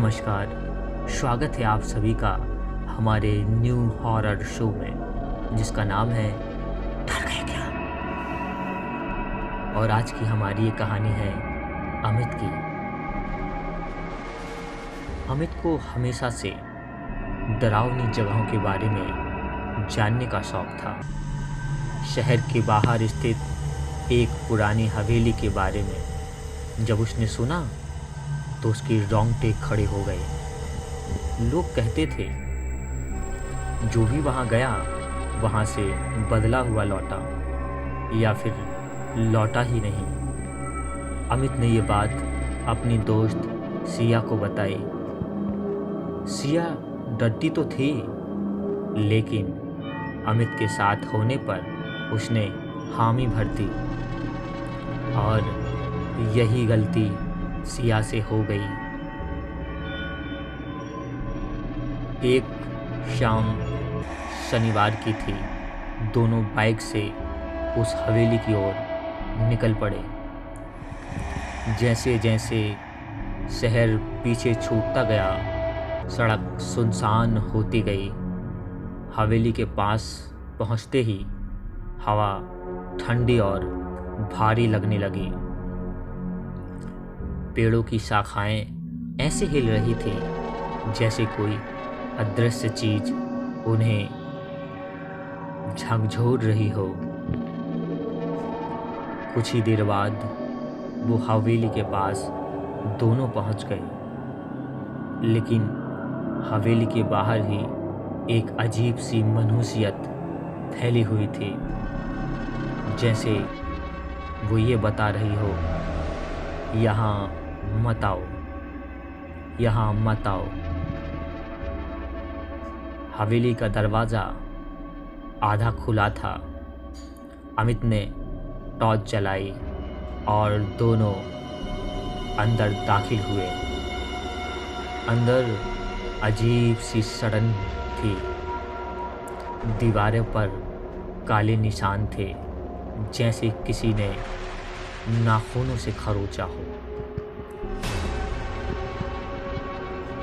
नमस्कार, स्वागत है आप सभी का हमारे न्यू हॉरर शो में जिसका नाम है डर गए क्या। और आज की हमारी ये कहानी है अमित की। अमित को हमेशा से डरावनी जगहों के बारे में जानने का शौक था। शहर के बाहर स्थित एक पुरानी हवेली के बारे में जब उसने सुना तो उसके रोंगटे खड़े हो गए। लोग कहते थे जो भी वहाँ गया वहाँ से बदला हुआ लौटा या फिर लौटा ही नहीं। अमित ने ये बात अपनी दोस्त सिया को बताई। सिया डरती तो थी लेकिन अमित के साथ होने पर उसने हामी भर दी और यही गलती सिया से हो गई। एक शाम शनिवार की थी। दोनों बाइक से उस हवेली की ओर निकल पड़े। जैसे जैसे शहर पीछे छूटता गया, सड़क सुनसान होती गई। हवेली के पास पहुंचते ही हवा ठंडी और भारी लगने लगी। पेड़ों की शाखाएं ऐसे हिल रही थी जैसे कोई अदृश्य चीज उन्हें झकझोर रही हो। कुछ ही देर बाद वो हवेली के पास दोनों पहुंच गए, लेकिन हवेली के बाहर ही एक अजीब सी मनहूसियत फैली हुई थी, जैसे वो ये बता रही हो यहाँ मत आओ, यहाँ मत आओ। हवेली का दरवाज़ा आधा खुला था। अमित ने टॉर्च जलाई और दोनों अंदर दाखिल हुए। अंदर अजीब सी सड़न थी। दीवारों पर काले निशान थे जैसे किसी ने नाखूनों से खरोंचा हो।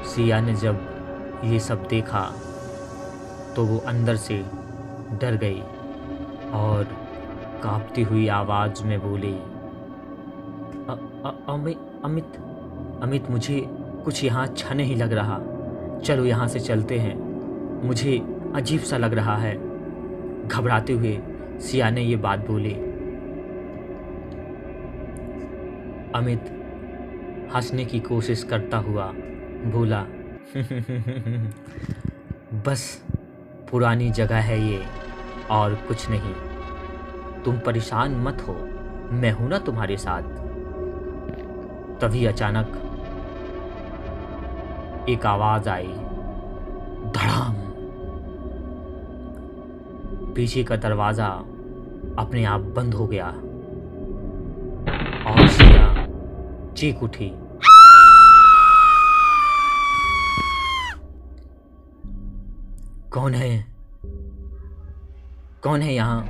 सिया ने जब ये सब देखा तो वो अंदर से डर गई और कांपती हुई आवाज़ में बोली, अमित अमित मुझे कुछ यहाँ अच्छा नहीं लग रहा। चलो यहाँ से चलते हैं, मुझे अजीब सा लग रहा है। घबराते हुए सिया ने ये बात बोली। अमित हंसने की कोशिश करता हुआ बोला, बस पुरानी जगह है ये और कुछ नहीं। तुम परेशान मत हो, मैं हूं ना तुम्हारे साथ। तभी अचानक एक आवाज आई, धड़ाम। पीछे का दरवाजा अपने आप बंद हो गया और सिया चीख उठी। कौन है? कौन है यहाँ?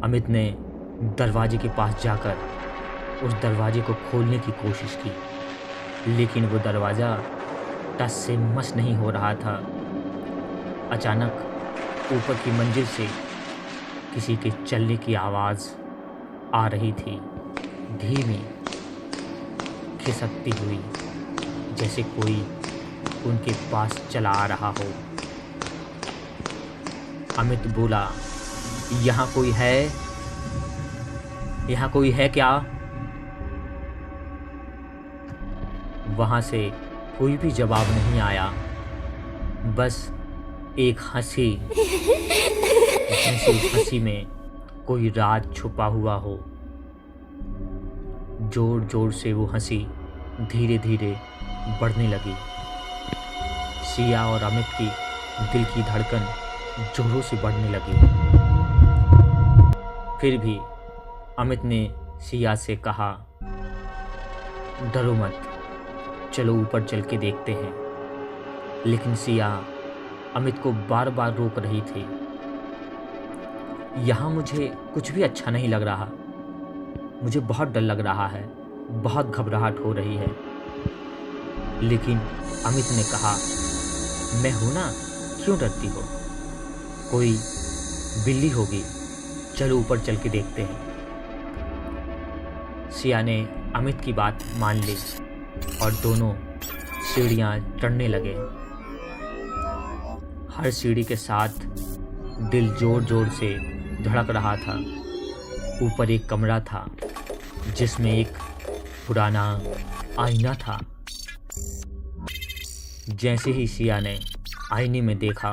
अमित ने दरवाजे के पास जाकर उस दरवाजे को खोलने की कोशिश की, लेकिन वो दरवाज़ा टस से मस नहीं हो रहा था। अचानक ऊपर की मंजिल से किसी के चलने की आवाज़ आ रही थी, धीमी, खिसकती हुई, जैसे कोई उनके पास चला आ रहा हो। अमित बोला, यहाँ कोई है? यहाँ कोई है क्या? वहाँ से कोई भी जवाब नहीं आया, बस एक हंसी, जैसे उस हंसी में कोई राज छुपा हुआ हो। जोर जोर से वो हंसी धीरे धीरे बढ़ने लगी। सिया और अमित की दिल की धड़कन जोरों से बढ़ने लगी। फिर भी अमित ने सिया से कहा, डरो मत, चलो ऊपर चल के देखते हैं। लेकिन सिया अमित को बार बार रोक रही थी। यहाँ मुझे कुछ भी अच्छा नहीं लग रहा, मुझे बहुत डर लग रहा है, बहुत घबराहट हो रही है। लेकिन अमित ने कहा, मैं हूं ना, क्यों डरती हो? कोई बिल्ली होगी, चलो ऊपर चल के देखते हैं। सिया ने अमित की बात मान ली और दोनों सीढ़ियां चढ़ने लगे। हर सीढ़ी के साथ दिल जोर जोर से धड़क रहा था। ऊपर एक कमरा था जिसमें एक पुराना आईना था। जैसे ही सिया ने आईने में देखा,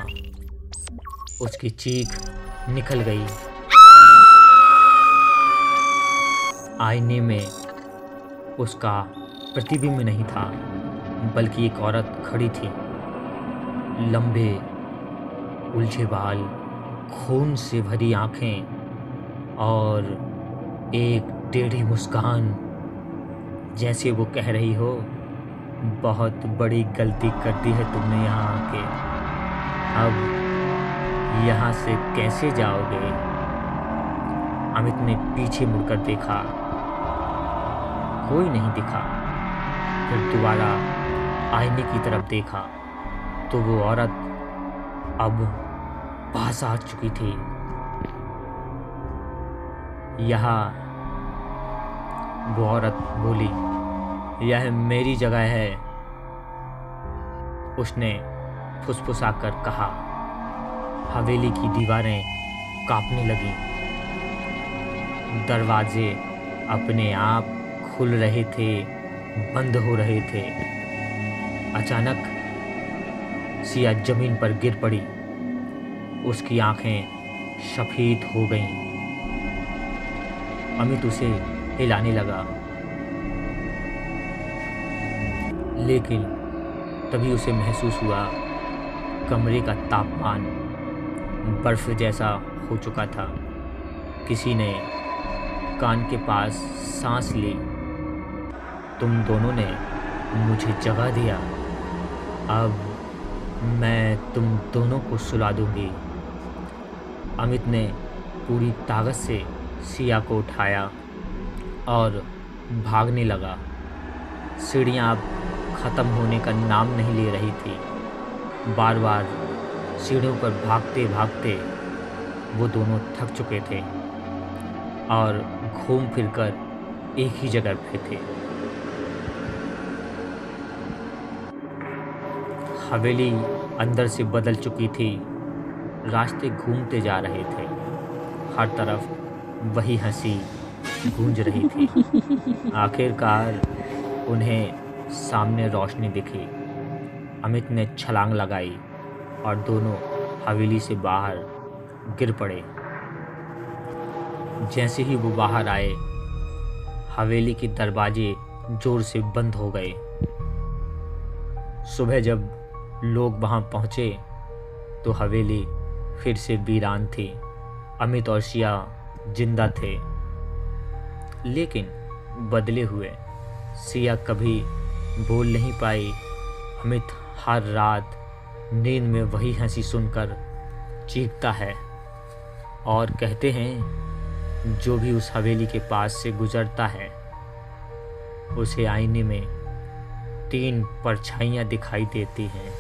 उसकी चीख निकल गई। आईने में उसका प्रतिबिंब नहीं था, बल्कि एक औरत खड़ी थी। लंबे उलझे बाल, खून से भरी आंखें और एक टेढ़ी मुस्कान, जैसे वो कह रही हो, बहुत बड़ी गलती कर दी है तुमने यहाँ आके, अब यहाँ से कैसे जाओगे? अमित ने पीछे मुड़कर देखा, कोई नहीं दिखा। फिर दोबारा आईने की तरफ देखा तो वो औरत अब पास आ चुकी थी। यहाँ वो औरत बोली, यह मेरी जगह है। उसने फुसफुसाकर कहा। हवेली की दीवारें कांपने लगीं। दरवाजे अपने आप खुल रहे थे, बंद हो रहे थे। अचानक सिया जमीन पर गिर पड़ी। उसकी आंखें सफेद हो गईं। अमित उसे हिलाने लगा, लेकिन तभी उसे महसूस हुआ कमरे का तापमान बर्फ जैसा हो चुका था। किसी ने कान के पास सांस ली। तुम दोनों ने मुझे जगा दिया, अब मैं तुम दोनों को सुला दूंगी। अमित ने पूरी ताकत से सिया को उठाया और भागने लगा। सीढ़ियाँ अब ख़त्म होने का नाम नहीं ले रही थी। बार बार सीढ़ियों पर भागते भागते वो दोनों थक चुके थे और घूम फिरकर एक ही जगह पे थे। हवेली अंदर से बदल चुकी थी। रास्ते घूमते जा रहे थे। हर तरफ वही हंसी गूंज रही थी। आखिरकार उन्हें सामने रोशनी दिखी। अमित ने छलांग लगाई और दोनों हवेली से बाहर गिर पड़े। जैसे ही वो बाहर आए, हवेली के दरवाजे जोर से बंद हो गए। सुबह जब लोग वहां पहुंचे तो हवेली फिर से वीरान थी। अमित और सिया जिंदा थे, लेकिन बदले हुए। सिया कभी बोल नहीं पाई। अमित हर रात नींद में वही हंसी सुनकर चीखता है और कहते हैं, जो भी उस हवेली के पास से गुजरता है उसे आईने में 3 परछाइयाँ दिखाई देती हैं।